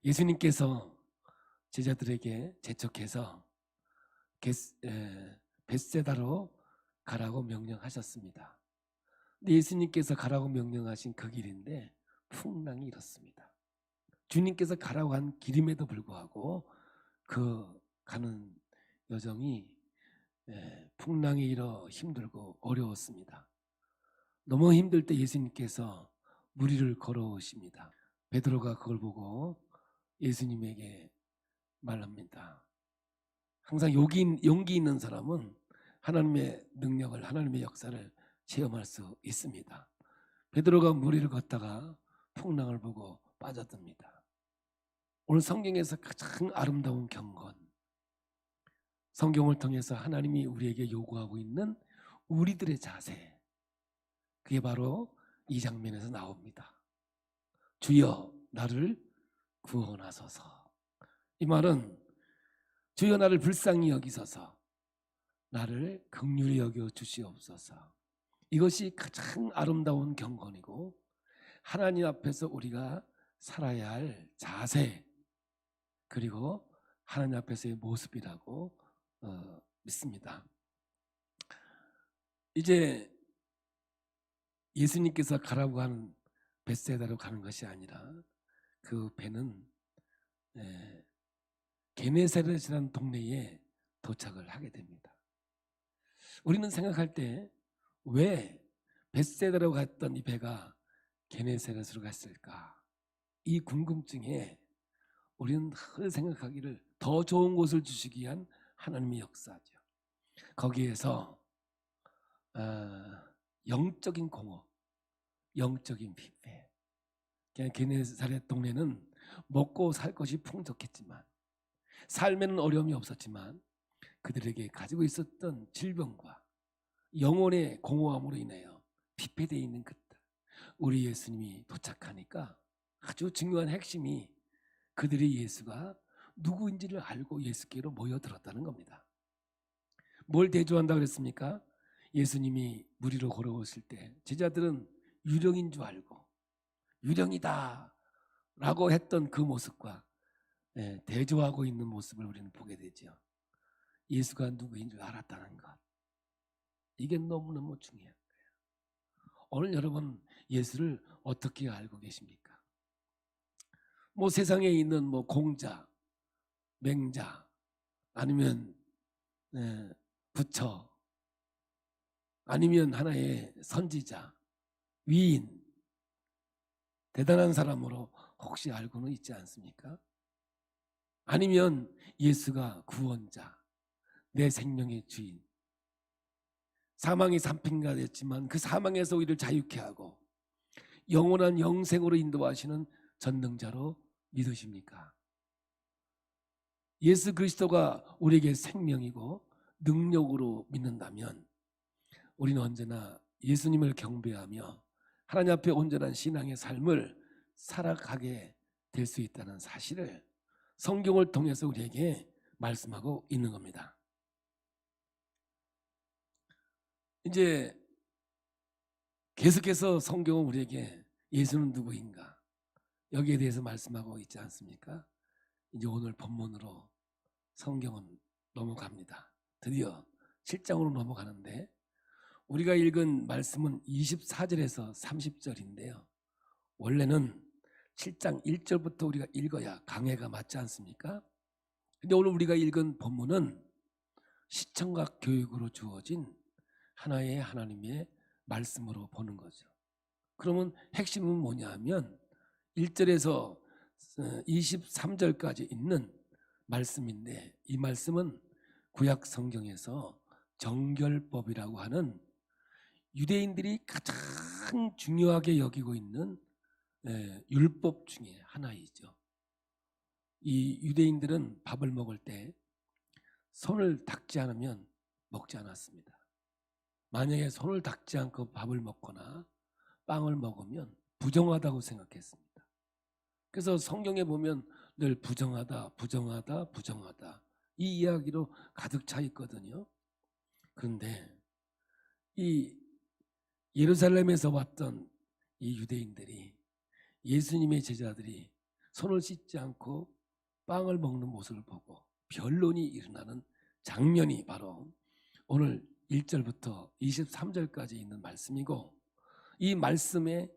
예수님께서 제자들에게 재촉해서 벳세다로 가라고 명령하셨습니다. 근데 예수님께서 가라고 명령하신 그 길인데 풍랑이 일었습니다. 주님께서 가라고 한 길임에도 불구하고 그 가는 여정이 풍랑이 일어 힘들고 어려웠습니다. 너무 힘들 때 예수님께서 물 위를 걸어오십니다. 베드로가 그걸 보고 예수님에게 말합니다. 항상 용기 있는 사람은 하나님의 능력을, 하나님의 역사를 체험할 수 있습니다. 베드로가 물 위를 걷다가 풍랑을 보고 빠져듭니다. 오늘 성경에서 가장 아름다운 경건, 성경을 통해서 하나님이 우리에게 요구하고 있는 우리들의 자세, 그게 바로 이 장면에서 나옵니다. 주여 나를 구원하소서. 이 말은 주여 나를 불쌍히 여기소서, 나를 긍휼히 여겨 주시옵소서. 이것이 가장 아름다운 경건이고 하나님 앞에서 우리가 살아야 할 자세, 그리고 하나님 앞에서의 모습이라고 믿습니다. 이제 예수님께서 가라고 하는 벳세다로 가는 것이 아니라 그 배는 게네사렛이라는 동네에 도착을 하게 됩니다. 우리는 생각할 때 왜 벳세다로 갔던 이 배가 게네사렛으로 갔을까? 이 궁금증에 우리는 늘 생각하기를 더 좋은 곳을 주시기 위한 하나님의 역사죠. 거기에서 영적인 공허, 영적인 피폐. 게네사렛 동네는 먹고 살 것이 풍족했지만, 삶에는 어려움이 없었지만 그들에게 가지고 있었던 질병과 영혼의 공허함으로 인하여 피폐되어 있는 그들, 우리 예수님이 도착하니까 아주 중요한 핵심이 그들이 예수가 누구인지를 알고 예수께로 모여들었다는 겁니다. 뭘 대조한다고 그랬습니까? 예수님이 물 위로 걸어오실 때 제자들은 유령인 줄 알고 유령이다 라고 했던 그 모습과 대조하고 있는 모습을 우리는 보게 되죠. 예수가 누구인 줄 알았다는 것, 이게 너무너무 중요한 거예요. 오늘 여러분 예수를 어떻게 알고 계십니까? 뭐 세상에 있는 뭐 공자, 맹자, 아니면 부처, 아니면 하나의 선지자, 위인, 대단한 사람으로 혹시 알고는 있지 않습니까? 아니면 예수가 구원자, 내 생명의 주인, 사망의 산fin가 됐지만 그 사망에서 우리를 자유케 하고 영원한 영생으로 인도하시는 전능자로 믿으십니까? 예수 그리스도가 우리에게 생명이고 능력으로 믿는다면 우리는 언제나 예수님을 경배하며 하나님 앞에 온전한 신앙의 삶을 살아가게 될 수 있다는 사실을 성경을 통해서 우리에게 말씀하고 있는 겁니다. 이제 계속해서 성경은 우리에게 예수는 누구인가, 여기에 대해서 말씀하고 있지 않습니까? 이제 오늘 본문으로 성경은 넘어갑니다. 드디어 7장으로 넘어가는데 우리가 읽은 말씀은 24절에서 30절인데요. 원래는 7장 1절부터 우리가 읽어야 강해가 맞지 않습니까? 근데 오늘 우리가 읽은 본문은 시청각 교육으로 주어진 하나의 하나님의 말씀으로 보는 거죠. 그러면 핵심은 뭐냐 하면 1절에서 23절까지 있는 말씀인데, 이 말씀은 구약 성경에서 정결법이라고 하는 유대인들이 가장 중요하게 여기고 있는 율법 중에 하나이죠. 이 유대인들은 밥을 먹을 때 손을 닦지 않으면 먹지 않았습니다. 만약에 손을 닦지 않고 밥을 먹거나 빵을 먹으면 부정하다고 생각했습니다. 그래서 성경에 보면 늘 부정하다, 부정하다, 부정하다, 이 이야기로 가득 차 있거든요. 그런데 이 예루살렘에서 왔던 이 유대인들이, 예수님의 제자들이 손을 씻지 않고 빵을 먹는 모습을 보고 변론이 일어나는 장면이 바로 오늘 1절부터 23절까지 있는 말씀이고, 이 말씀의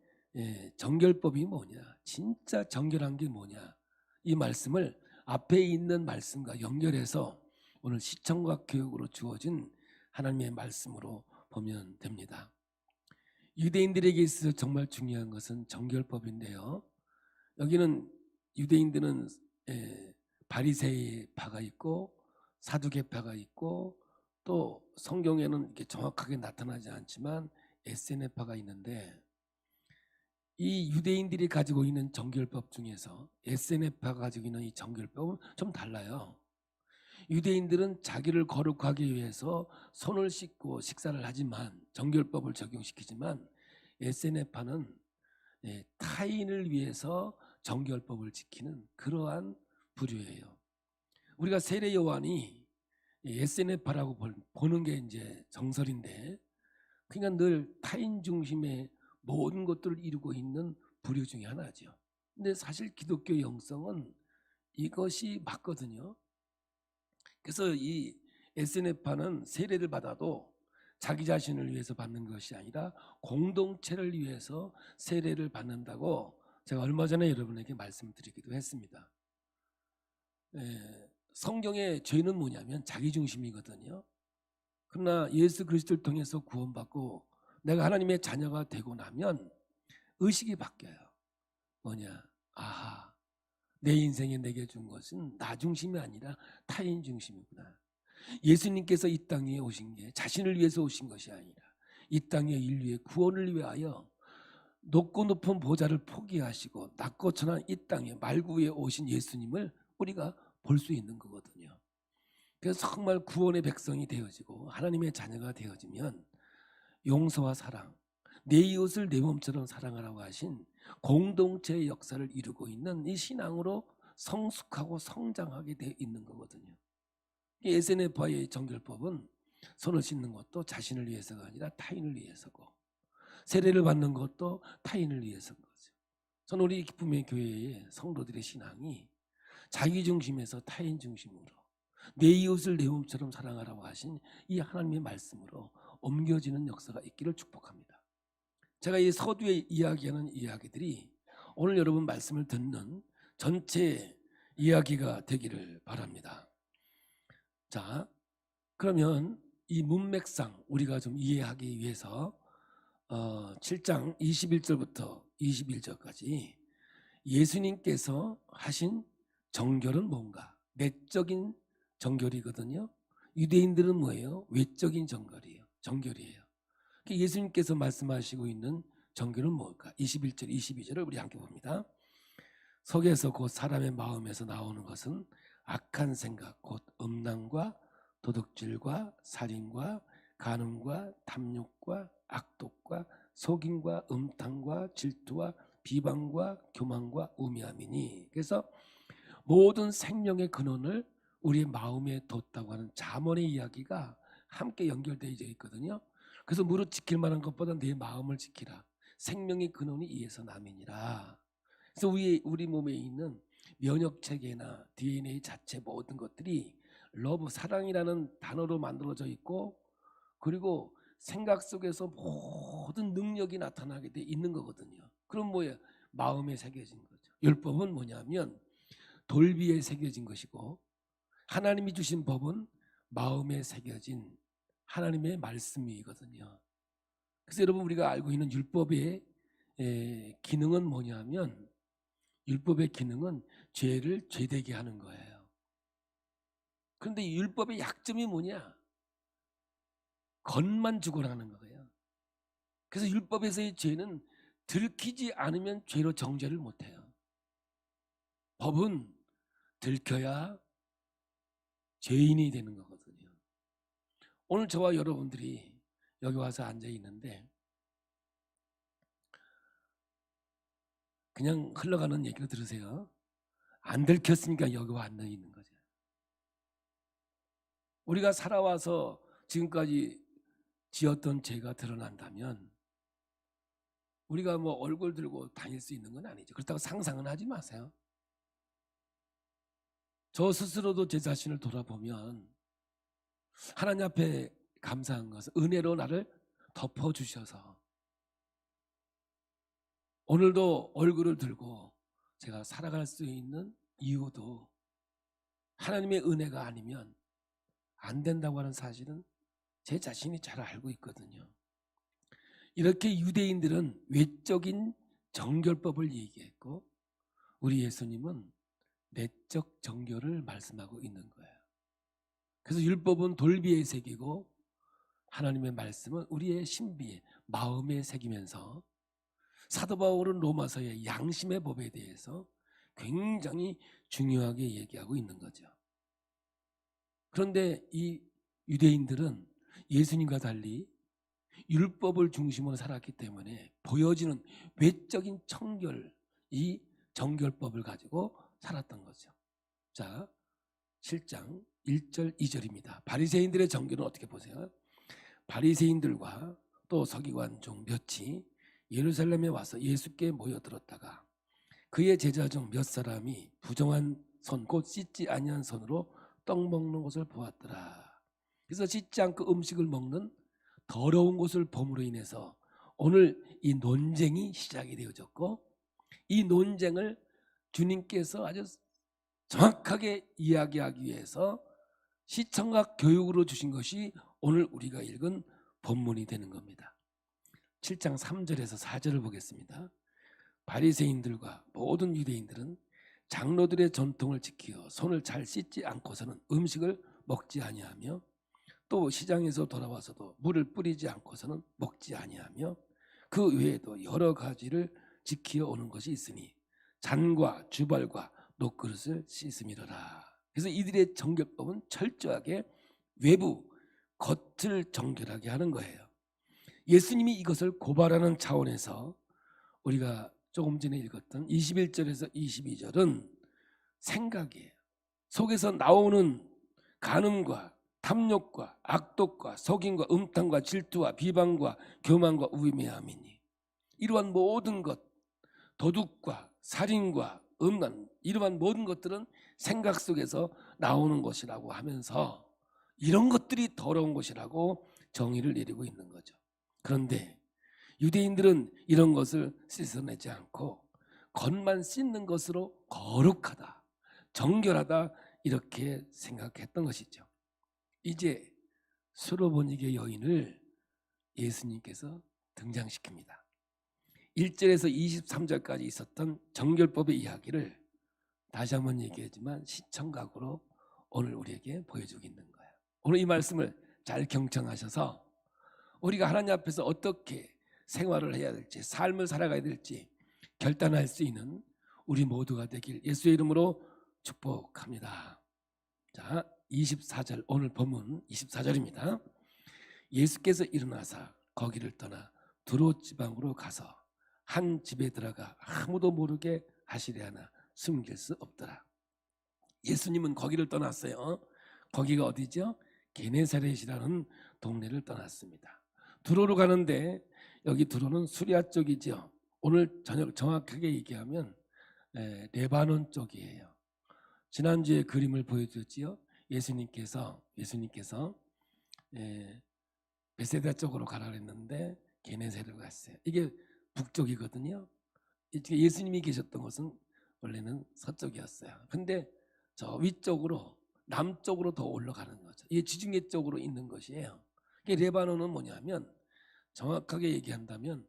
정결법이 뭐냐, 진짜 정결한 게 뭐냐, 이 말씀을 앞에 있는 말씀과 연결해서 오늘 시청각 교육으로 주어진 하나님의 말씀으로 보면 됩니다. 유대인들에게 있어서 정말 중요한 것은 정결법인데요, 여기는 유대인들은 바리새파가 있고 사두개파가 있고 또 성경에는 이렇게 정확하게 나타나지 않지만 에세네파가 있는데, 이 유대인들이 가지고 있는 정결법 중에서 에세네파가 가지고 있는 이 정결법은 좀 달라요. 유대인들은 자기를 거룩하기 위해서 손을 씻고 식사를 하지만 정결법을 적용시키지만, 에세네파는 타인을 위해서 정결법을 지키는 그러한 부류예요. 우리가 세례 요한이 에세네파라고 보는 게 이제 정설인데, 그러니까 늘 타인 중심의 모든 것들을 이루고 있는 부류 중에 하나죠. 근데 사실 기독교 영성은 이것이 맞거든요. 그래서 이 에세네파는 세례를 받아도 자기 자신을 위해서 받는 것이 아니라 공동체를 위해서 세례를 받는다고 제가 얼마 전에 여러분에게 말씀드리기도 했습니다. 성경의 죄는 뭐냐면 자기중심이거든요. 그러나 예수 그리스도를 통해서 구원받고 내가 하나님의 자녀가 되고 나면 의식이 바뀌어요. 뭐냐? 아하, 내 인생에 내게 준 것은 나 중심이 아니라 타인 중심이구나. 예수님께서 이 땅에 오신 게 자신을 위해서 오신 것이 아니라 이 땅의 인류의 구원을 위하여 높고 높은 보좌를 포기하시고 낮고 천한 이 땅에 말구 위에 오신 예수님을 우리가 볼 수 있는 거거든요. 그래서 정말 구원의 백성이 되어지고 하나님의 자녀가 되어지면 용서와 사랑, 내 이웃을 내 몸처럼 사랑하라고 하신 공동체의 역사를 이루고 있는 이 신앙으로 성숙하고 성장하게 되어 있는 거거든요. 에세네파의 정결법은 손을 씻는 것도 자신을 위해서가 아니라 타인을 위해서고, 세례를 받는 것도 타인을 위해서인 거죠. 저는 우리 기쁨의 교회의 성도들의 신앙이 자기 중심에서 타인 중심으로 내 이웃을 내 몸처럼 사랑하라고 하신 이 하나님의 말씀으로 옮겨지는 역사가 있기를 축복합니다. 제가 이 서두에 이야기하는 이야기들이 오늘 여러분 말씀을 듣는 전체 이야기가 되기를 바랍니다. 자, 그러면 이 문맥상 우리가 좀 이해하기 위해서 7장 21절부터 21절까지 예수님께서 하신 정결은 뭔가? 내적인 정결이거든요. 유대인들은 뭐예요? 외적인 정결이에요. 예수님께서 말씀하시고 있는 정결은 뭘까? 21절, 22절을 우리 함께 봅니다. 속에서 곧 사람의 마음에서 나오는 것은 악한 생각, 곧 음란과 도둑질과 살인과 간음과 탐욕과 악독과 속임과 음탕과 질투와 비방과 교만과 우매함이니. 그래서 모든 생명의 근원을 우리의 마음에 뒀다고 하는 잠언의 이야기가 함께 연결되어 있거든요. 그래서 무릇 지킬 만한 것보다 내 마음을 지키라. 생명의 근원이 이에서 남이니라. 그래서 우리 몸에 있는 면역 체계나 DNA 자체 모든 것들이 러브, 사랑이라는 단어로 만들어져 있고, 그리고 생각 속에서 모든 능력이 나타나게 돼 있는 거거든요. 그럼 뭐예요? 마음에 새겨진 거죠. 율법은 뭐냐면 돌비에 새겨진 것이고, 하나님이 주신 법은 마음에 새겨진 하나님의 말씀이거든요. 그래서 여러분, 우리가 알고 있는 율법의 기능은 뭐냐면, 율법의 기능은 죄를 죄되게 하는 거예요. 그런데 율법의 약점이 뭐냐? 겉만 죽어라는 거예요. 그래서 율법에서의 죄는 들키지 않으면 죄로 정죄를 못해요. 법은 들켜야 죄인이 되는 거거든요. 오늘 저와 여러분들이 여기 와서 앉아 있는데 그냥 흘러가는 얘기를 들으세요. 안 들켰으니까 여기 와 앉아 있는 거죠. 우리가 살아와서 지금까지 지었던 죄가 드러난다면 우리가 뭐 얼굴 들고 다닐 수 있는 건 아니죠. 그렇다고 상상은 하지 마세요. 저 스스로도 제 자신을 돌아보면 하나님 앞에 감사한 것은 은혜로 나를 덮어주셔서 오늘도 얼굴을 들고 제가 살아갈 수 있는 이유도 하나님의 은혜가 아니면 안 된다고 하는 사실은 제 자신이 잘 알고 있거든요. 이렇게 유대인들은 외적인 정결법을 얘기했고 우리 예수님은 내적 정결을 말씀하고 있는 거예요. 그래서 율법은 돌비에 새기고 하나님의 말씀은 우리의 신비에 마음에 새기면서 사도 바울은 로마서의 양심의 법에 대해서 굉장히 중요하게 얘기하고 있는 거죠. 그런데 이 유대인들은 예수님과 달리 율법을 중심으로 살았기 때문에 보여지는 외적인 청결, 이 정결법을 가지고 살았던 거죠. 자, 7장 1절 2절입니다. 바리새인들의 정결은 어떻게 보세요? 바리새인들과 또 서기관 중 몇이 예루살렘에 와서 예수께 모여들었다가 그의 제자 중 몇 사람이 부정한 손, 곧 씻지 아니한 손으로 떡 먹는 것을 보았더라. 그래서 씻지 않고 음식을 먹는 더러운 것을 봄으로 인해서 오늘 이 논쟁이 시작이 되어졌고 이 논쟁을 주님께서 아주 정확하게 이야기하기 위해서 시청각 교육으로 주신 것이 오늘 우리가 읽은 본문이 되는 겁니다. 7장 3절에서 4절을 보겠습니다. 바리새인들과 모든 유대인들은 장로들의 전통을 지키어 손을 잘 씻지 않고서는 음식을 먹지 아니하며 또 시장에서 돌아와서도 물을 뿌리지 않고서는 먹지 아니하며 그 외에도 여러 가지를 지키어 오는 것이 있으니 잔과 주발과 녹그릇을 씻음이로라. 그래서 이들의 정결법은 철저하게 외부 겉을 정결하게 하는 거예요. 예수님이 이것을 고발하는 차원에서 우리가 조금 전에 읽었던 21절에서 22절은 생각이에요. 속에서 나오는 간음과 탐욕과 악독과 속임과 음탕과 질투와 비방과 교만과 우매함이니 이러한 모든 것, 도둑과 살인과 음란, 이러한 모든 것들은 생각 속에서 나오는 것이라고 하면서 이런 것들이 더러운 것이라고 정의를 내리고 있는 거죠. 그런데 유대인들은 이런 것을 씻어내지 않고 겉만 씻는 것으로 거룩하다, 정결하다 이렇게 생각했던 것이죠. 이제 수로보니게 여인을 예수님께서 등장시킵니다. 1절에서 23절까지 있었던 정결법의 이야기를 다시 한번 얘기하지만 시청각으로 오늘 우리에게 보여주고 있는 거예요. 오늘 이 말씀을 잘 경청하셔서 우리가 하나님 앞에서 어떻게 생활을 해야 될지, 삶을 살아가야 될지 결단할 수 있는 우리 모두가 되길 예수의 이름으로 축복합니다. 자, 24절, 오늘 본문 24절입니다. 예수께서 일어나사 거기를 떠나 두로 지방으로 가서 한 집에 들어가 아무도 모르게 하시려 하나 숨길 수 없더라. 예수님은 거기를 떠났어요. 거기가 어디죠? 게네사렛이라는 동네를 떠났습니다. 두로로 가는데 여기 두로는 수리아 쪽이죠. 오늘 저녁 정확하게 얘기하면 레바논 쪽이에요. 지난주에 그림을 보여줬지요. 예수님께서 베세다 쪽으로 가라 그랬는데 게네사렛으로 갔어요. 이게 북쪽이거든요. 예수님이 계셨던 곳은 원래는 서쪽이었어요. 근데 저 위쪽으로 남쪽으로 더 올라가는 거죠. 이게 지중해 쪽으로 있는 것이에요. 레바논은 뭐냐면 정확하게 얘기한다면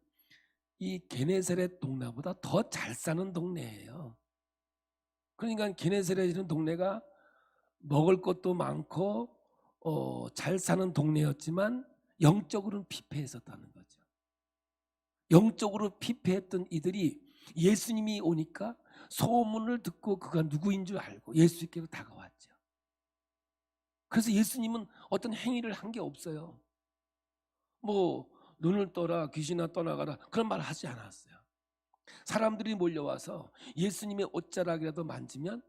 이 게네사렛 동네보다 더 잘 사는 동네예요. 그러니까 게네사렛이라는 동네가 먹을 것도 많고 잘 사는 동네였지만 영적으로는 피폐했었다는 거죠. 영적으로 피폐했던 이들이 예수님이 오니까 소문을 듣고 그가 누구인 줄 알고 예수께로 다가왔죠. 그래서 예수님은 어떤 행위를 한 게 없어요. 뭐 눈을 떠라, 귀신아 떠나가라 그런 말 하지 않았어요. 사람들이 몰려와서 예수님의 옷자락이라도 만지면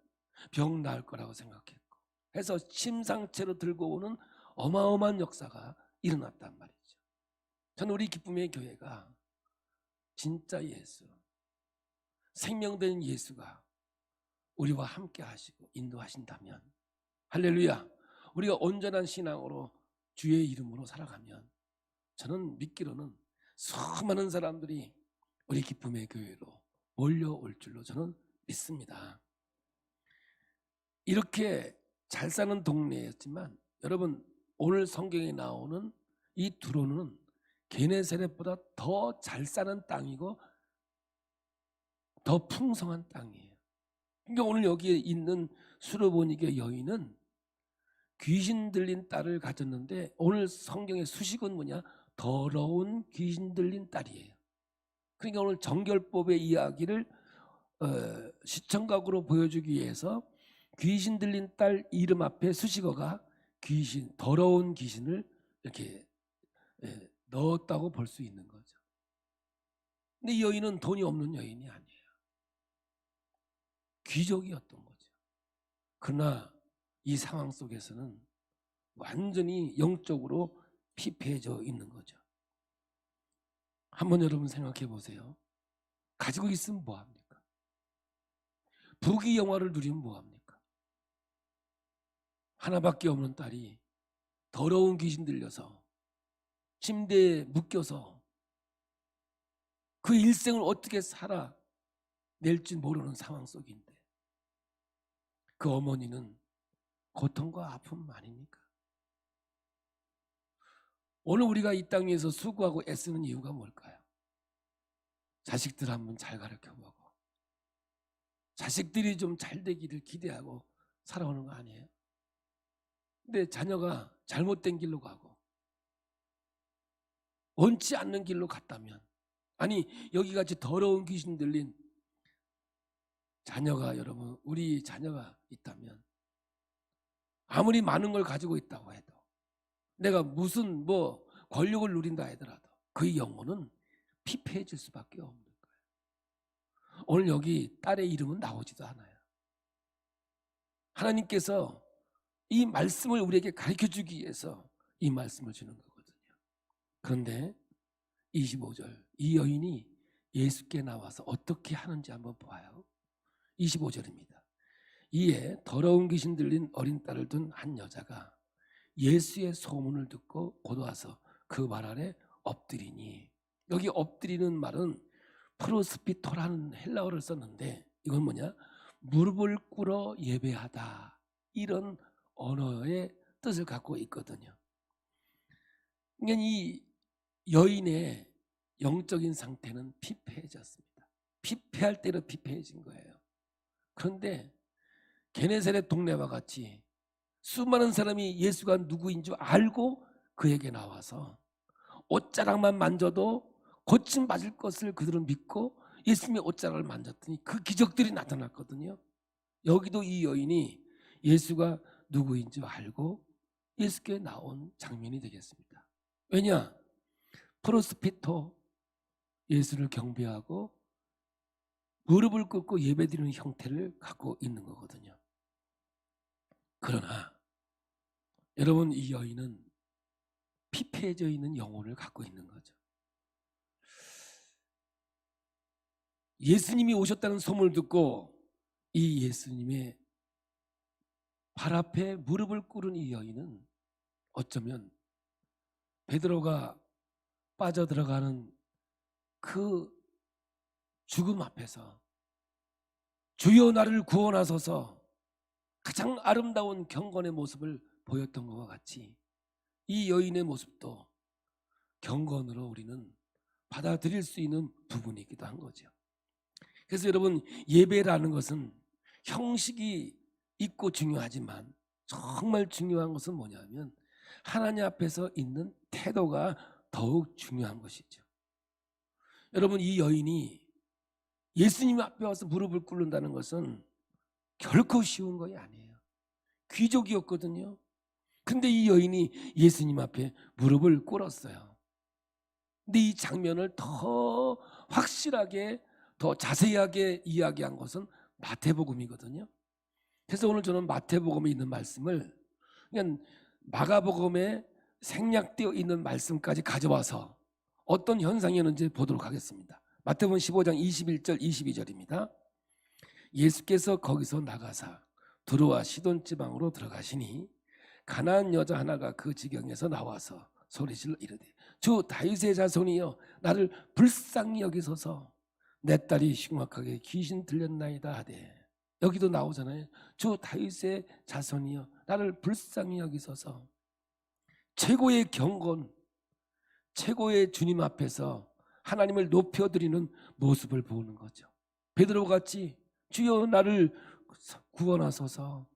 병 나을 거라고 생각했고 해서 침상채로 들고 오는 어마어마한 역사가 일어났단 말이죠. 저는 우리 기쁨의 교회가 진짜 예수, 생명된 예수가 우리와 함께 하시고 인도하신다면, 할렐루야, 우리가 온전한 신앙으로 주의 이름으로 살아가면 저는 믿기로는 수많은 사람들이 우리 기쁨의 교회로 몰려올 줄로 저는 믿습니다. 이렇게 잘 사는 동네였지만 여러분, 오늘 성경에 나오는 이 두로는 게네사렛보다 더 잘 사는 땅이고 더 풍성한 땅이에요. 그러니까 오늘 여기에 있는 수르보니게 여인은 귀신 들린 딸을 가졌는데, 오늘 성경의 수식은 뭐냐? 더러운 귀신 들린 딸이에요. 그러니까 오늘 정결법의 이야기를 시청각으로 보여주기 위해서 귀신 들린 딸 이름 앞에 수식어가 귀신, 더러운 귀신을 이렇게 넣었다고 볼 수 있는 거죠. 근데 이 여인은 돈이 없는 여인이 아니에요. 귀족이었던 거죠. 그러나 이 상황 속에서는 완전히 영적으로 피폐해져 있는 거죠. 한번 여러분 생각해 보세요. 가지고 있으면 뭐합니까? 부귀 영화를 누리면 뭐합니까? 하나밖에 없는 딸이 더러운 귀신 들려서 침대에 묶여서 그 일생을 어떻게 살아낼지 모르는 상황 속인데, 그 어머니는 고통과 아픔 아닙니까? 오늘 우리가 이 땅 위에서 수고하고 애쓰는 이유가 뭘까요? 자식들 한번 잘 가르쳐보고 자식들이 좀 잘 되기를 기대하고 살아오는 거 아니에요? 근데 자녀가 잘못된 길로 가고 원치 않는 길로 갔다면, 아니 여기같이 더러운 귀신 들린 자녀가, 여러분 우리 자녀가 있다면 아무리 많은 걸 가지고 있다고 해도, 내가 무슨 권력을 누린다 하더라도 그의 영혼은 피폐해질 수밖에 없는 거예요. 오늘 여기 딸의 이름은 나오지도 않아요. 하나님께서 이 말씀을 우리에게 가르쳐주기 위해서 이 말씀을 주는 거거든요. 그런데 25절, 이 여인이 예수께 나와서 어떻게 하는지 한번 봐요. 25절입니다. 이에 더러운 귀신 들린 어린 딸을 둔 한 여자가 예수의 소문을 듣고 곧 와서 그 말 아래 엎드리니, 여기 엎드리는 말은 프로스피토라는 헬라어를 썼는데, 이건 뭐냐? 무릎을 꿇어 예배하다, 이런 언어의 뜻을 갖고 있거든요. 그러니까 이 여인의 영적인 상태는 피폐해졌습니다. 피폐할 대로 피폐해진 거예요. 그런데 게네사렛 동네와 같이 수많은 사람이 예수가 누구인 줄 알고 그에게 나와서 옷자락만 만져도 고침 맞을 것을 그들은 믿고 예수님의 옷자락을 만졌더니 그 기적들이 나타났거든요. 여기도 이 여인이 예수가 누구인 줄 알고 예수께 나온 장면이 되겠습니다. 왜냐? 프로스피토, 예수를 경배하고 무릎을 꿇고 예배드리는 형태를 갖고 있는 거거든요. 그러나 여러분, 이 여인은 피폐해져 있는 영혼을 갖고 있는 거죠. 예수님이 오셨다는 소문을 듣고 이 예수님의 발 앞에 무릎을 꿇은 이 여인은 어쩌면 베드로가 빠져들어가는 그 죽음 앞에서 주여 나를 구원하소서, 가장 아름다운 경건의 모습을 보였던 것과 같이 이 여인의 모습도 경건으로 우리는 받아들일 수 있는 부분이기도 한 거죠. 그래서 여러분, 예배라는 것은 형식이 있고 중요하지만 정말 중요한 것은 뭐냐면 하나님 앞에서 있는 태도가 더욱 중요한 것이죠. 여러분, 이 여인이 예수님 앞에 와서 무릎을 꿇는다는 것은 결코 쉬운 것이 아니에요. 귀족이었거든요. 근데 이 여인이 예수님 앞에 무릎을 꿇었어요. 근데 이 장면을 더 확실하게, 더 자세하게 이야기한 것은 마태복음이거든요. 그래서 오늘 저는 마태복음에 있는 말씀을 그냥 마가복음에 생략되어 있는 말씀까지 가져와서 어떤 현상이었는지 보도록 하겠습니다. 마태복음 15장 21절 22절입니다. 예수께서 거기서 나가사 두로와 시돈 지방으로 들어가시니 가나안 여자 하나가 그 지경에서 나와서 소리질러 이르되 주 다윗의 자손이여 나를 불쌍히 여기소서 내 딸이 흉악하게 귀신 들렸나이다 하되, 여기도 나오잖아요. 주 다윗의 자손이여 나를 불쌍히 여기소서. 최고의 경건, 최고의 주님 앞에서 하나님을 높여드리는 모습을 보는 거죠. 베드로 같이 주여 나를 구원하소서.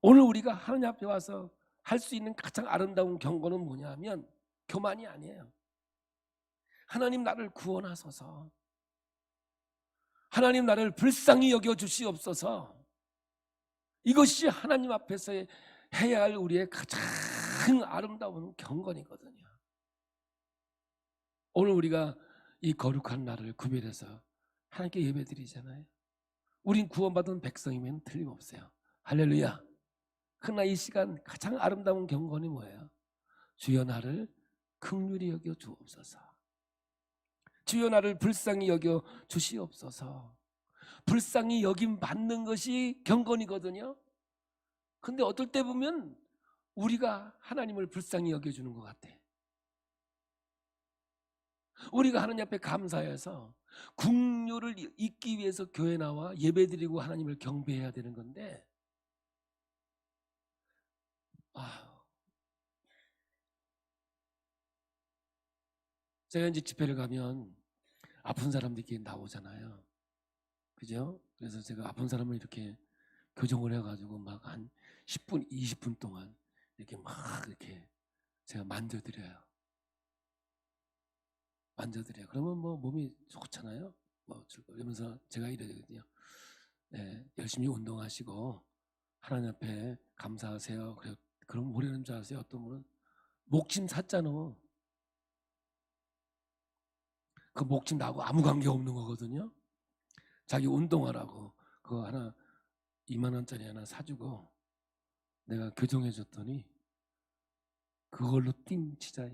오늘 우리가 하나님 앞에 와서 할 수 있는 가장 아름다운 경건은 뭐냐 하면 교만이 아니에요. 하나님 나를 구원하소서. 하나님 나를 불쌍히 여겨주시옵소서. 이것이 하나님 앞에서 해야 할 우리의 가장 아름다운 경건이거든요. 오늘 우리가 이 거룩한 날을 구별해서 하나님께 예배드리잖아요. 우린 구원받은 백성이면 틀림없어요. 할렐루야. 그러나 이 시간 가장 아름다운 경건이 뭐예요? 주여 나를 긍휼히 여겨 주옵소서. 주여 나를 불쌍히 여겨 주시옵소서. 불쌍히 여김 받는 것이 경건이거든요. 근데 어떨 때 보면 우리가 하나님을 불쌍히 여겨주는 것 같아. 우리가 하나님 앞에 감사해서 긍휼을 잊기 위해서 교회 나와 예배드리고 하나님을 경배해야 되는 건데, 제가 이제 집회를 가면 아픈 사람들이 나오잖아요. 그죠? 그래서 제가 아픈 사람을 이렇게 교정을 해가지고 막 한 10분, 20분 동안 이렇게 막 이렇게 제가 만져드려요. 그러면 뭐 몸이 좋잖아요. 뭐 그러면서 제가 이러거든요. 네, 열심히 운동하시고 하나님 앞에 감사하세요. 그래, 그럼 뭐라는 줄 아세요? 어떤 분은 목짐 샀잖아. 그 목짐 나하고 아무 관계 없는 거거든요. 자기 운동하라고 그거 하나 2만 원짜리 하나 사주고 내가 교정해 줬더니 그걸로 띵치자.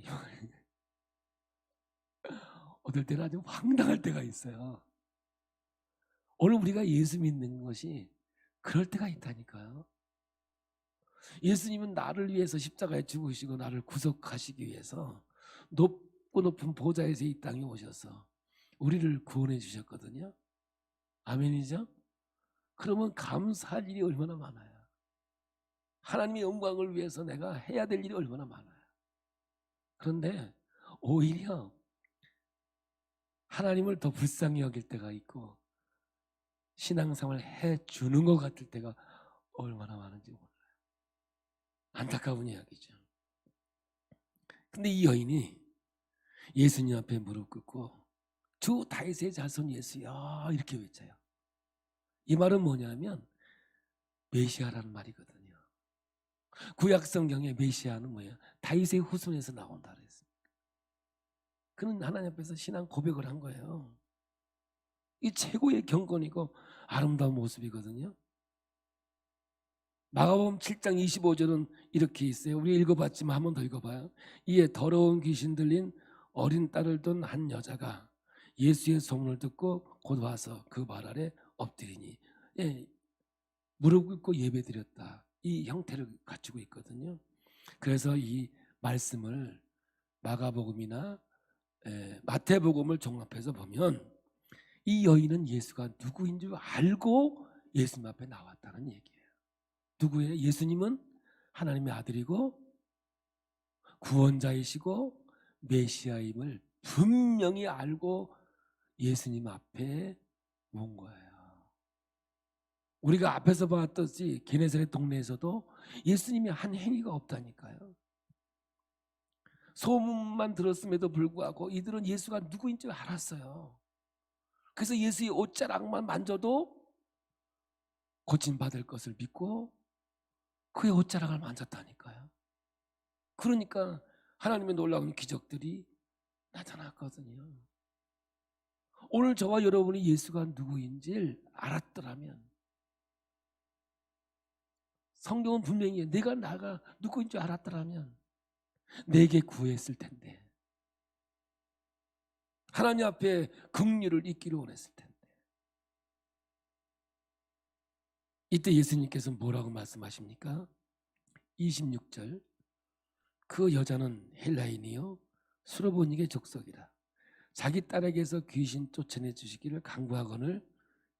어떨 때는 아주 황당할 때가 있어요. 오늘 우리가 예수 믿는 것이 그럴 때가 있다니까요. 예수님은 나를 위해서 십자가에 죽으시고 나를 구속하시기 위해서 높고 높은 보좌에서 이 땅에 오셔서 우리를 구원해 주셨거든요. 아멘이죠? 그러면 감사할 일이 얼마나 많아요. 하나님의 영광을 위해서 내가 해야 될 일이 얼마나 많아요. 그런데 오히려 하나님을 더 불쌍히 여길 때가 있고 신앙생활을 해주는 것 같을 때가 얼마나 많은지 몰라요. 안타까운 이야기죠. 근데 이 여인이 예수님 앞에 무릎 꿇고 주 다윗의 자손 예수야 이렇게 외쳐요. 이 말은 뭐냐면 메시아라는 말이거든요. 구약 성경의 메시아는 뭐예요? 다윗의 후손에서 나온다 그랬어요. 그는 하나님 앞에서 신앙 고백을 한 거예요. 이 최고의 경건이고 아름다운 모습이거든요. 마가복음 7장 25절은 이렇게 있어요. 우리 읽어봤지만 한 번 더 읽어봐요. 이에 더러운 귀신 들린 어린 딸을 둔 한 여자가 예수의 소문을 듣고 곧 와서 그 발 아래 엎드리니, 예, 무릎 꿇고 예배드렸다. 이 형태를 갖추고 있거든요. 그래서 이 말씀을 마가복음이나 마태복음을 종합해서 보면 이 여인은 예수가 누구인 줄 알고 예수님 앞에 나왔다는 얘기예요. 누구예요? 예수님은 하나님의 아들이고 구원자이시고 메시아임을 분명히 알고 예수님 앞에 온 거예요. 우리가 앞에서 봤듯이 게네사렛 동네에서도 예수님이 한 행위가 없다니까요. 소문만 들었음에도 불구하고 이들은 예수가 누구인 줄 알았어요. 그래서 예수의 옷자락만 만져도 고침받을 것을 믿고 그의 옷자락을 만졌다니까요. 그러니까 하나님의 놀라운 기적들이 나타났거든요. 오늘 저와 여러분이 예수가 누구인지 알았더라면, 성경은 분명히 내가 나가 누구인 줄 알았더라면 내게 구했을 텐데, 하나님 앞에 긍휼을 잊기를 원했을 텐데. 이때 예수님께서 뭐라고 말씀하십니까? 26절, 그 여자는 헬라인이요 수로보니게 족속이라. 자기 딸에게서 귀신 쫓아내 주시기를 간구하거늘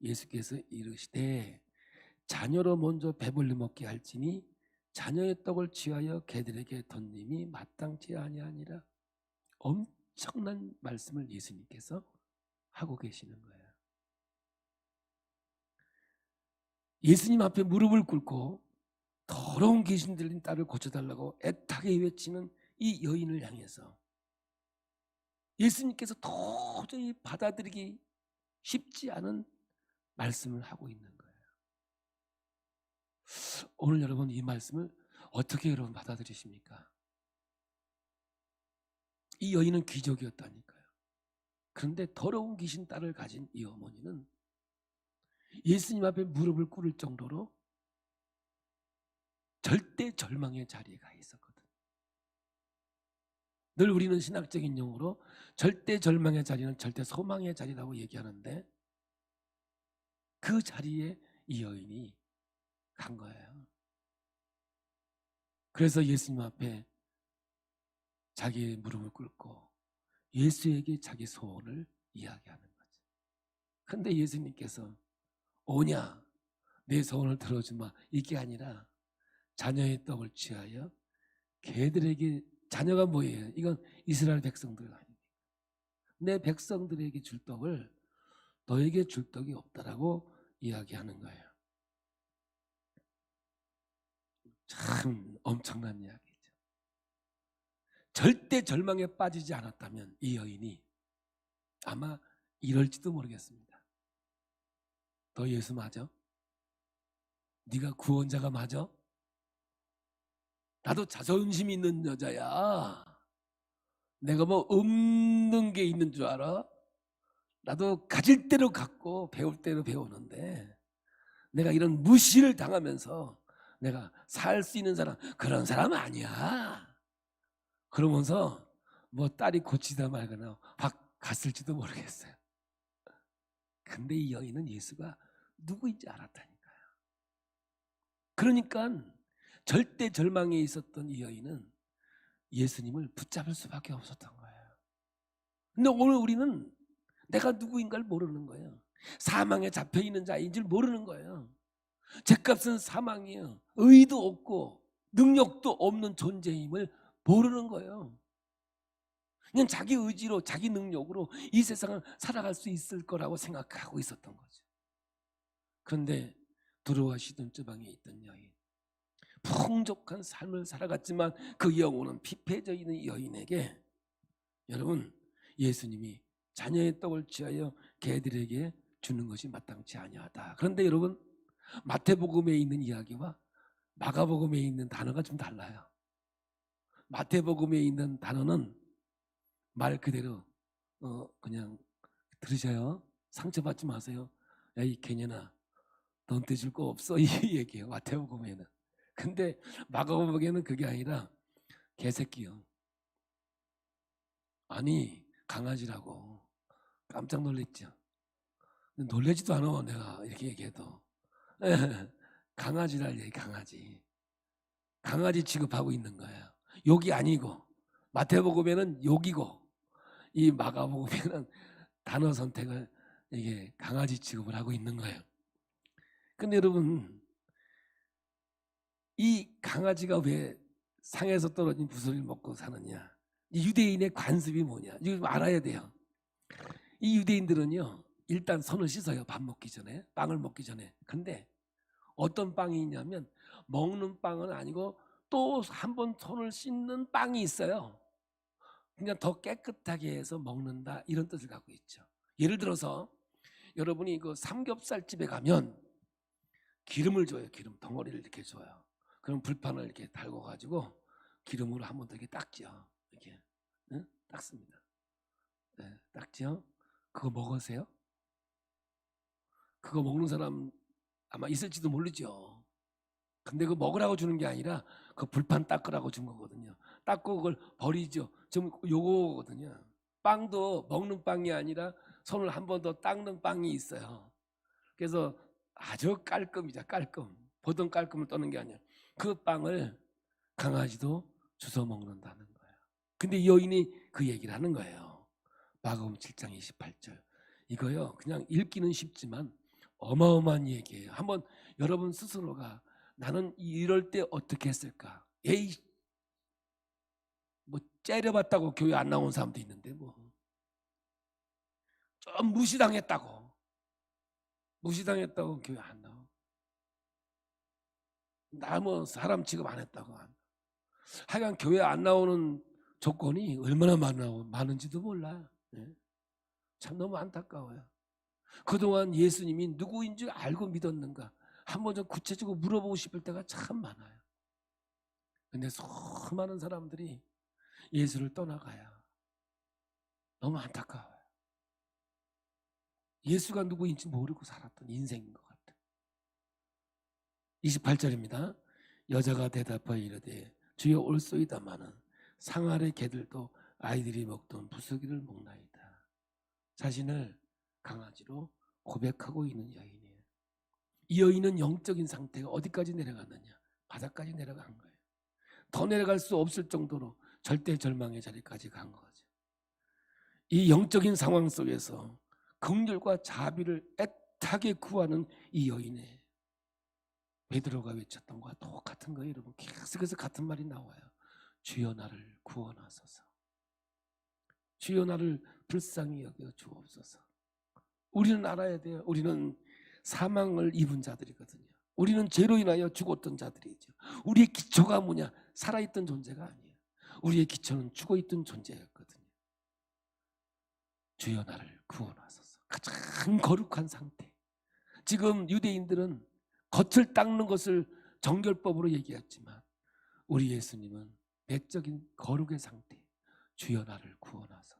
예수께서 이르시되 자녀로 먼저 배불리 먹게 할지니 자녀의 떡을 취하여 개들에게 던짐이 마땅치 아니하니라. 엄청난 말씀을 예수님께서 하고 계시는 거예요. 예수님 앞에 무릎을 꿇고 더러운 귀신 들린 딸을 고쳐달라고 애타게 외치는 이 여인을 향해서 예수님께서 도저히 받아들이기 쉽지 않은 말씀을 하고 있는 거예요. 오늘 여러분 이 말씀을 어떻게 여러분 받아들이십니까? 이 여인은 귀족이었다니까요. 그런데 더러운 귀신 딸을 가진 이 어머니는 예수님 앞에 무릎을 꿇을 정도로 절대 절망의 자리에 가 있었거든. 늘 우리는 신학적인 용어로 절대 절망의 자리는 절대 소망의 자리라고 얘기하는데 그 자리에 이 여인이 간 거예요. 그래서 예수님 앞에 자기의 무릎을 꿇고 예수에게 자기 소원을 이야기하는 거죠. 그런데 예수님께서 오냐 내 소원을 들어주마 이게 아니라 자녀의 떡을 취하여 개들에게, 자녀가 뭐예요? 이건 이스라엘 백성들 아닙니까? 내 백성들에게 줄 떡을 너에게 줄 떡이 없다라고 이야기하는 거예요. 참 엄청난 이야기죠. 절대 절망에 빠지지 않았다면 이 여인이 아마 이럴지도 모르겠습니다. 너 예수 맞아? 네가 구원자가 맞아? 나도 자존심 있는 여자야. 내가 뭐 없는 게 있는 줄 알아? 나도 가질 대로 갖고 배울 대로 배우는데 내가 이런 무시를 당하면서 내가 살 수 있는 사람, 그런 사람 아니야. 그러면서 뭐 딸이 고치다 말거나 확 갔을지도 모르겠어요. 근데 이 여인은 예수가 누구인지 알았다니까요. 그러니까 절대 절망에 있었던 이 여인은 예수님을 붙잡을 수밖에 없었던 거예요. 근데 오늘 우리는 내가 누구인가를 모르는 거예요. 사망에 잡혀있는 자인 줄 모르는 거예요. 죗값은 사망이에요. 의의도 없고 능력도 없는 존재임을 모르는 거예요. 그냥 자기 의지로 자기 능력으로 이 세상을 살아갈 수 있을 거라고 생각하고 있었던 거죠. 그런데 두로와 시돈 지방에 있던 여인, 풍족한 삶을 살아갔지만 그 영혼은 피폐해져 있는 여인에게 여러분 예수님이 자녀의 떡을 취하여 개들에게 주는 것이 마땅치 아니하다. 그런데 여러분 마태복음에 있는 이야기와 마가복음에 있는 단어가 좀 달라요. 마태복음에 있는 단어는 말 그대로 그냥 들으셔요. 상처받지 마세요. 야 이 개년아 너한테 줄 거 없어 이 얘기예요. 마태복음에는. 근데 마가복음에는 그게 아니라 개새끼요. 아니 강아지라고. 깜짝 놀랬죠. 놀라지도 않아 내가 이렇게 얘기해도. 강아지랄 얘기. 강아지 취급하고 있는 거예요. 욕이 아니고 마태복음에는 욕이고 이 마가복음에는 단어 선택을 이게 강아지 취급을 하고 있는 거예요. 근데 여러분 이 강아지가 왜 상에서 떨어진 부스를 먹고 사느냐? 이 유대인의 관습이 뭐냐? 이거 좀 알아야 돼요. 이 유대인들은요 일단 손을 씻어요. 밥 먹기 전에, 빵을 먹기 전에. 근데 어떤 빵이 있냐면 먹는 빵은 아니고 또 한 번 손을 씻는 빵이 있어요. 그냥 더 깨끗하게 해서 먹는다 이런 뜻을 갖고 있죠. 예를 들어서 여러분이 그 삼겹살집에 가면 기름을 줘요. 기름 덩어리를 이렇게 줘요. 그럼 불판을 이렇게 달궈 가지고 기름으로 한 번 더 이렇게 닦죠. 이렇게 응? 닦습니다. 네, 닦죠. 그거 먹으세요? 그거 먹는 사람 아마 있을지도 모르죠. 근데 그거 먹으라고 주는 게 아니라 그 불판 닦으라고 준 거거든요. 닦고 그걸 버리죠. 좀 요거거든요. 빵도 먹는 빵이 아니라 손을 한 번 더 닦는 빵이 있어요. 그래서 아주 깔끔이자 깔끔. 보던 깔끔을 떠는 게 아니야. 그 빵을 강아지도 주워 먹는다는 거야. 근데 이 여인이 그 얘기를 하는 거예요. 마가복음 7장 28절. 이거요, 그냥 읽기는 쉽지만 어마어마한 얘기예요. 한번 여러분 스스로가 나는 이럴 때 어떻게 했을까? 에이, 뭐 째려봤다고 교회 안 나온 사람도 있는데 뭐 좀 무시당했다고 교회 안 나와. 나 뭐 사람 취급 안 했다고. 하여간 교회 안 나오는 조건이 얼마나 많은지도 몰라. 예? 참 너무 안타까워요. 그동안 예수님이 누구인 줄 알고 믿었는가 한번 좀 구체적으로 물어보고 싶을 때가 참 많아요. 근데 수많은 사람들이 예수를 떠나가야 너무 안타까워요. 예수가 누구인지 모르고 살았던 인생인 것 같아요. 28절입니다. 여자가 대답하여 이르되 주여 올소이다마는 상 아래 개들도 아이들이 먹던 부스기를 먹나이다. 자신을 강아지로 고백하고 있는 여인이에요. 이 여인은 영적인 상태가 어디까지 내려갔느냐? 바닥까지 내려간 거예요. 더 내려갈 수 없을 정도로 절대 절망의 자리까지 간 거죠. 이 영적인 상황 속에서 긍휼과 자비를 애타게 구하는 이 여인의 베드로가 외쳤던 것과 똑같은 거예요. 여러분 계속해서 같은 말이 나와요. 주여 나를 구원하소서. 주여 나를 불쌍히 여겨 주옵소서. 우리는 알아야 돼요. 우리는 사망을 입은 자들이거든요. 우리는 죄로 인하여 죽었던 자들이죠. 우리의 기초가 뭐냐? 살아있던 존재가 아니에요. 우리의 기초는 죽어있던 존재였거든요. 주여 나를 구원하소서. 가장 거룩한 상태. 지금 유대인들은 겉을 닦는 것을 정결법으로 얘기했지만 우리 예수님은 내적인 거룩의 상태. 주여 나를 구원하소서.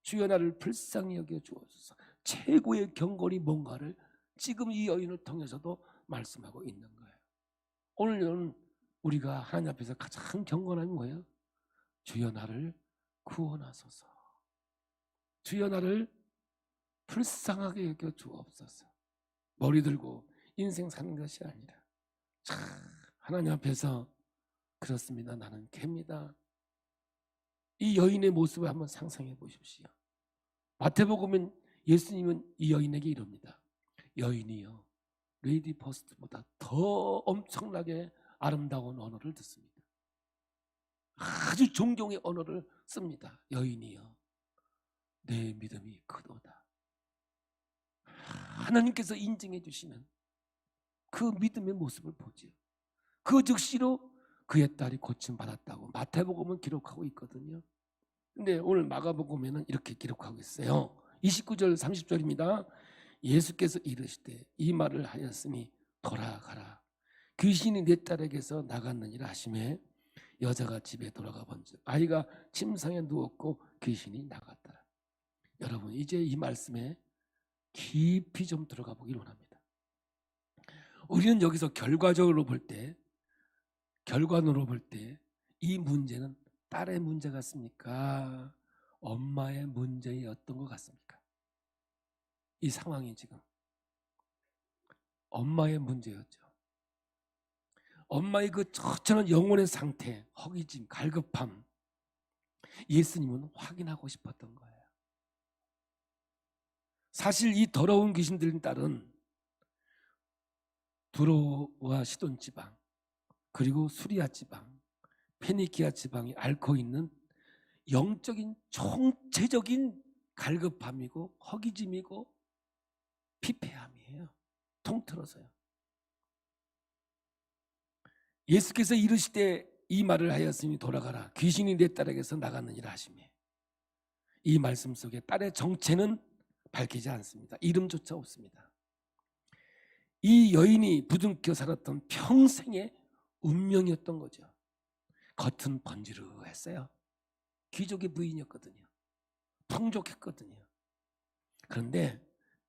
주여 나를 불쌍히 여겨 주옵소서. 최고의 경건이 뭔가를 지금 이 여인을 통해서도 말씀하고 있는 거예요. 오늘은 우리가 하나님 앞에서 가장 경건한 뭐예요? 주여 나를 구원하소서. 주여 나를 불쌍하게 여겨 주옵소서. 머리 들고 인생 사는 것이 아니라 참 하나님 앞에서 그렇습니다. 나는 개입니다. 이 여인의 모습을 한번 상상해 보십시오. 마태복음은 예수님은 이 여인에게 이럽니다. 여인이요 레이디 퍼스트보다 더 엄청나게 아름다운 언어를 듣습니다. 아주 존경의 언어를 씁니다. 여인이요 내 믿음이 크도다. 하나님께서 인정해 주시는 그 믿음의 모습을 보죠. 그 즉시로 그의 딸이 고침받았다고 마태복음은 기록하고 있거든요. 근데 오늘 마가복음에는 이렇게 기록하고 있어요. 29절 30절입니다. 예수께서 이르시되 이 말을 하였으니 돌아가라. 귀신이 내 딸에게서 나갔느니라 하시매 여자가 집에 돌아가 본즉 아이가 침상에 누웠고 귀신이 나갔더라. 여러분 이제 이 말씀에 깊이 좀 들어가 보길 원합니다. 우리는 여기서 결과론으로 볼 때 이 문제는 딸의 문제 같습니까? 엄마의 문제였던 것 같습니까? 이 상황이 지금 엄마의 문제였죠. 엄마의 그 처참한 영혼의 상태, 허기짐, 갈급함 예수님은 확인하고 싶었던 거예요. 사실 이 더러운 귀신 들린 딸은 두로와 시돈 지방 그리고 수리아 지방, 페니키아 지방이 앓고 있는 영적인 총체적인 갈급함이고 허기짐이고 피폐함이에요. 통틀어서요. 예수께서 이르시되 이 말을 하였으니 돌아가라. 귀신이 내 딸에게서 나갔느니라 하시매 이 말씀 속에 딸의 정체는 밝히지 않습니다. 이름조차 없습니다. 이 여인이 부둥켜 살았던 평생의 운명이었던 거죠. 겉은 번지르했어요. 귀족의 부인이었거든요. 풍족했거든요. 그런데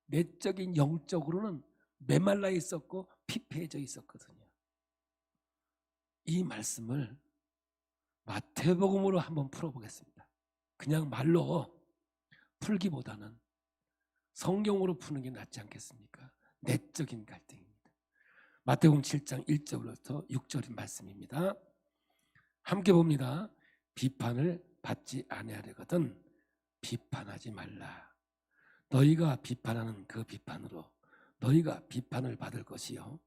내적인 영적으로는 메말라 있었고 피폐해져 있었거든요. 이 말씀을 마태복음으로 한번 풀어보겠습니다. 그냥 말로 풀기보다는 성경으로 푸는 게 낫지 않겠습니까? 내적인 갈등입니다. 마태복음 7장 1절부터 6절의 말씀입니다. 함께 봅니다. 비판을 받지 아니하려거든 비판하지 말라. 너희가 비판하는 그 비판으로 너희가 비판을 받을 것이요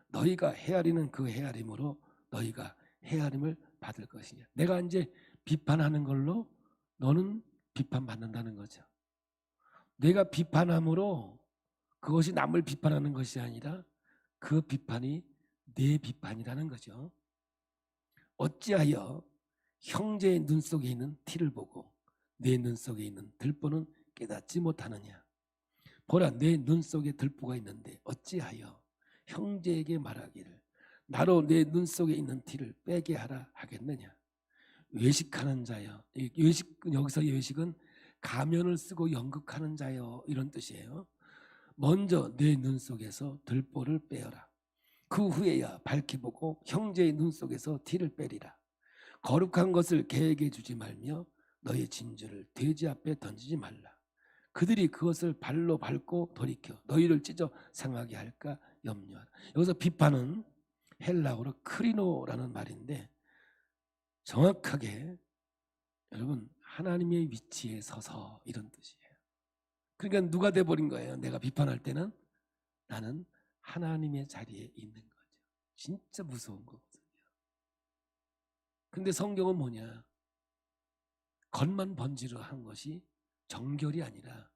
너희가 헤아리는 그 헤아림으로 너희가 헤아림을 받을 것이냐. 내가 이제 비판하는 걸로 너는 비판받는다는 거죠. 내가 비판함으로 그것이 남을 비판하는 것이 아니라 그 비판이 내 비판이라는 거죠. 어찌하여 형제의 눈 속에 있는 티를 보고 내 눈 속에 있는 들보는 깨닫지 못하느냐. 보라, 내 눈 속에 들보가 있는데 어찌하여 형제에게 말하기를 나로 내 눈 속에 있는 티를 빼게 하라 하겠느냐. 외식하는 자여. 여기서 외식은 가면을 쓰고 연극하는 자여 이런 뜻이에요. 먼저 내 눈 속에서 들보를 빼어라. 그 후에야 밝히 보고 형제의 눈 속에서 티를 빼리라. 거룩한 것을 개에게 주지 말며 너의 진주를 돼지 앞에 던지지 말라. 그들이 그것을 발로 밟고 돌이켜 너희를 찢어 상하게 할까 염려하라. 여기서 비판은 헬라어로 크리노라는 말인데 정확하게 여러분 하나님의 위치에 서서 이런 뜻이에요. 그러니까 누가 돼버린 거예요. 내가 비판할 때는 나는 하나님의 자리에 있는 거죠. 진짜 무서운 거거든요. 근데 성경은 뭐냐? 겉만 번지르 한 것이 정결이 아니라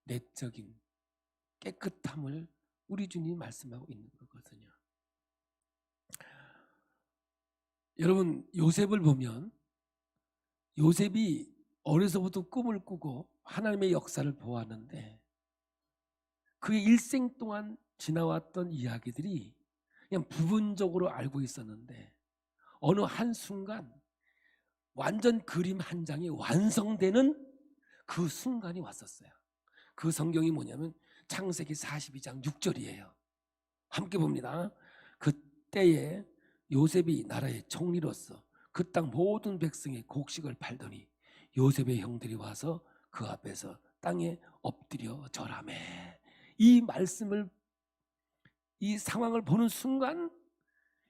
내적인 깨끗함을 우리 주님이 말씀하고 있는 거거든요. 여러분 요셉을 보면 요셉이 어려서부터 꿈을 꾸고 하나님의 역사를 보았는데 그의 일생 동안 지나왔던 이야기들이 그냥 부분적으로 알고 있었는데 어느 한순간 완전 그림 한 장이 완성되는 그 순간이 왔었어요. 그 성경이 뭐냐면 창세기 42장 6절이에요. 함께 봅니다. 그때에 요셉이 나라의 총리로서 그 땅 모든 백성의 곡식을 팔더니 요셉의 형들이 와서 그 앞에서 땅에 엎드려 절하매. 이 말씀을 이 상황을 보는 순간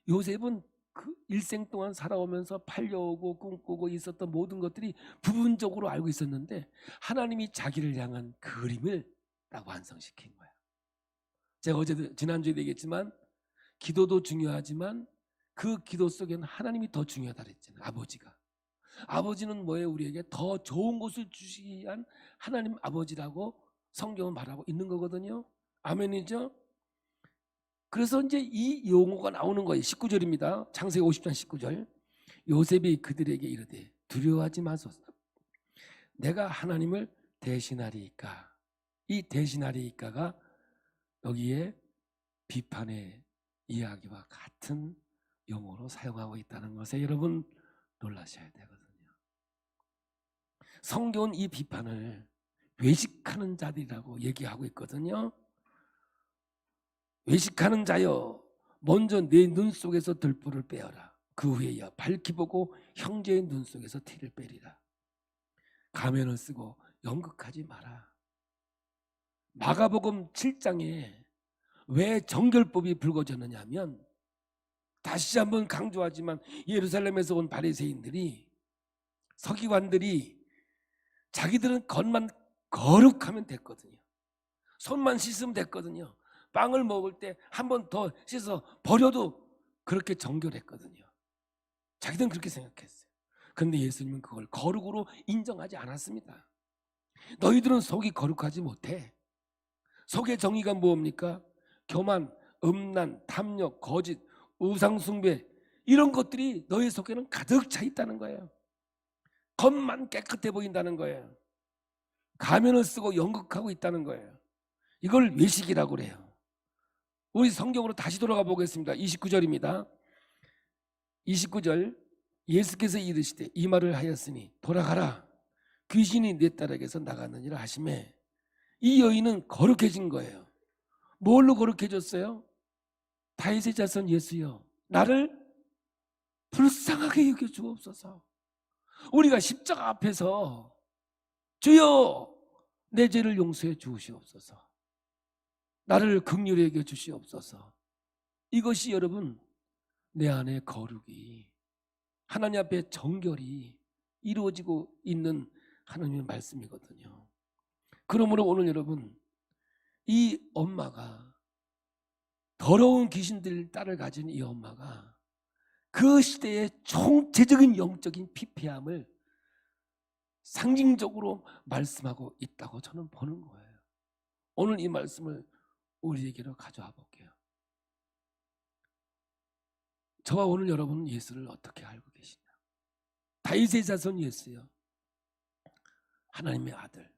요셉은 그 일생 동안 살아오면서 팔려오고 꿈꾸고 있었던 모든 것들이 부분적으로 알고 있었는데 하나님이 자기를 향한 그림을 딱 완성시킨 거야. 제가 어제 지난주에 얘기했지만 기도도 중요하지만 그 기도 속에는 하나님이 더 중요하다 그랬잖아요. 아버지는 뭐예요? 우리에게 더 좋은 것을 주시기 위한 하나님 아버지라고 성경은 말하고 있는 거거든요. 아멘이죠? 그래서 이제 이 용어가 나오는 거예요. 19절입니다. 창세기 50장 19절. 요셉이 그들에게 이르되 두려워하지 마소서. 내가 하나님을 대신하리이까. 이 대신하리이까가 여기에 비판의 이야기와 같은 용어로 사용하고 있다는 것에 여러분 놀라셔야 되거든요. 성경은 이 비판을 외식하는 자들이라고 얘기하고 있거든요. 외식하는 자여 먼저 내 눈 속에서 들보를 빼어라. 그 후에야 밝히 보고 형제의 눈 속에서 티를 빼리라. 가면을 쓰고 연극하지 마라. 마가복음 7장에 왜 정결법이 불거졌느냐 하면 다시 한번 강조하지만 예루살렘에서 온 바리새인들이 서기관들이 자기들은 겉만 거룩하면 됐거든요. 손만 씻으면 됐거든요. 빵을 먹을 때 한 번 더 씻어 버려도 그렇게 정결했거든요. 자기들은 그렇게 생각했어요. 그런데 예수님은 그걸 거룩으로 인정하지 않았습니다. 너희들은 속이 거룩하지 못해. 속의 정의가 뭡니까? 교만, 음란, 탐욕, 거짓, 우상숭배 이런 것들이 너희 속에는 가득 차 있다는 거예요. 겉만 깨끗해 보인다는 거예요. 가면을 쓰고 연극하고 있다는 거예요. 이걸 외식이라고 그래요. 우리 성경으로 다시 돌아가 보겠습니다. 29절입니다. 29절 예수께서 이르시되 이 말을 하였으니 돌아가라 귀신이 내 딸에게서 나갔느니라 하시매 이 여인은 거룩해진 거예요. 뭘로 거룩해졌어요? 다윗의 자손 예수여 나를 불쌍하게 여겨 주옵소서. 우리가 십자가 앞에서 주여 내 죄를 용서해 주시옵소서. 나를 긍휼히 여겨 주시옵소서. 이것이 여러분 내 안의 거룩이, 하나님 앞에 정결이 이루어지고 있는 하나님의 말씀이거든요. 그러므로 오늘 여러분, 이 엄마가, 더러운 귀신들 딸을 가진 이 엄마가 그 시대의 총체적인 영적인 피폐함을 상징적으로 말씀하고 있다고 저는 보는 거예요. 오늘 이 말씀을 우리에게로 가져와 볼게요. 저와 오늘 여러분은 예수를 어떻게 알고 계시냐? 다윗의 자손 예수요, 하나님의 아들,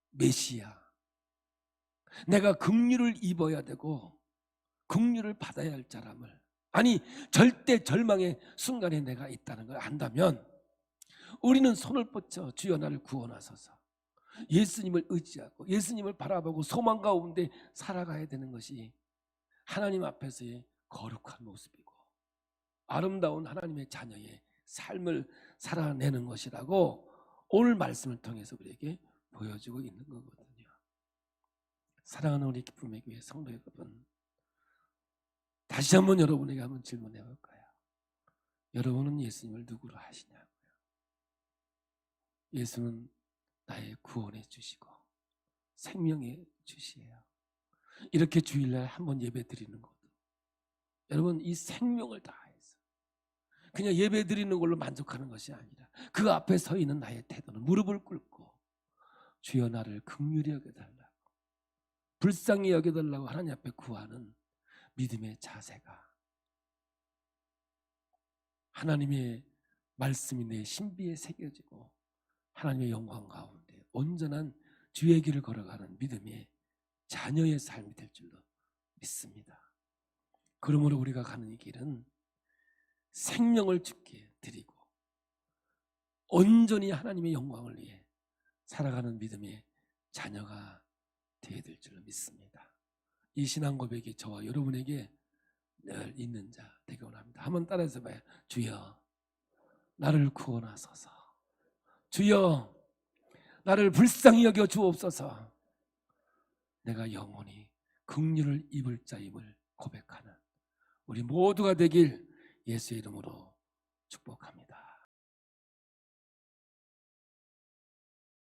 메시아. 내가 긍휼을 입어야 되고 긍휼을 받아야 할 자람을, 아니 절대 절망의 순간에 내가 있다는 걸 안다면 우리는 손을 뻗쳐 주여 나를 구원하소서, 예수님을 의지하고 예수님을 바라보고 소망 가운데 살아가야 되는 것이 하나님 앞에서의 거룩한 모습이고 아름다운 하나님의 자녀의 삶을 살아내는 것이라고 오늘 말씀을 통해서 우리에게 보여주고 있는 거거든요. 사랑하는 우리 기쁨의 교회 성도 여러분, 다시 한번 여러분에게 한번 질문해 볼까요? 여러분은 예수님을 누구로 하시냐고요? 예수는 나의 구원의 주시고 생명의 주시예요. 이렇게 주일날 한번 예배 드리는 것도 여러분 이 생명을 다해서 그냥 예배 드리는 걸로 만족하는 것이 아니라 그 앞에 서 있는 나의 태도는 무릎을 꿇고 주여 나를 긍휼히 여겨달라고, 불쌍히 여겨달라고 하나님 앞에 구하는 믿음의 자세가 하나님의 말씀이 내 신비에 새겨지고 하나님의 영광 가운데 온전한 주의 길을 걸어가는 믿음의 자녀의 삶이 될 줄로 믿습니다. 그러므로 우리가 가는 이 길은 생명을 주께 드리고 온전히 하나님의 영광을 위해 살아가는 믿음의 자녀가 되어야 될 줄로 믿습니다. 이 신앙 고백이 저와 여러분에게 늘 있는 자 되기 원합니다. 한번 따라해서 봐요. 주여 나를 구원하소서. 주여 나를 불쌍히 여겨 주옵소서. 내가 영원히 긍휼을 입을 자임을 고백하는 우리 모두가 되길 예수의 이름으로 축복합니다.